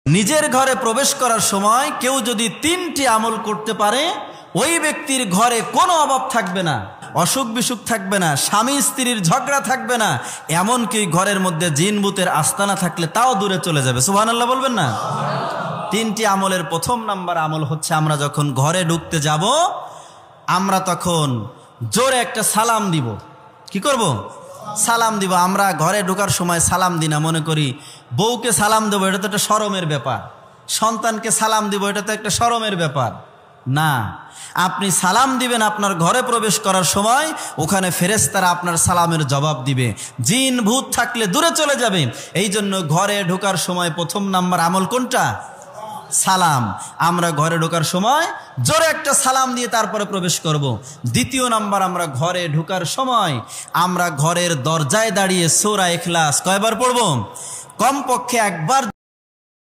নিজের ঘরে প্রবেশ করার সময় কেউ যদি 3টি আমল করতে পারে, ওই ব্যক্তির ঘরে কোনো অভাব থাকবে না, অসুখ বিসুখ থাকবে না, স্বামী স্ত্রীর ঝগড়া থাকবে না, এমনকি ঘরের মধ্যে জিন ভূতের আস্তানা থাকলে তাও দূরে চলে যাবে। সুবহানাল্লাহ বলবেন না? 3টি আমলের প্রথম নাম্বার আমল হচ্ছে, আমরা যখন ঘরে ঢুকতে যাব আমরা তখন জোরে একটা সালাম দিব। কি করব? সালাম দিব। আমরা ঘরে ঢোকার সময় সালাম দিই না, মনে করি বউকে সালাম দেবো, এটা তো একটা শরমের ব্যাপার, সন্তানকে সালাম দিব, এটা তো একটা শরমের ব্যাপার না। আপনি সালাম দিবেন আপনার ঘরে প্রবেশ করার সময়, ওখানে ফেরেশতারা আপনার সালামের জবাব দিবে, জিন ভূত থাকলে দূরে চলে যাবে। এই জন্য ঘরে ঢোকার সময় প্রথম নাম্বার আমল কোনটা? সালাম। আমরা ঘরে ঢোকার সময় জোরে একটা সালাম দিয়ে তারপরে প্রবেশ করব। দ্বিতীয় নাম্বার, আমরা ঘরে ঢোকার সময় আমরা ঘরের দরজায় দাঁড়িয়ে সূরা ইখলাস কয়বার পড়ব? কমপক্ষে একবার।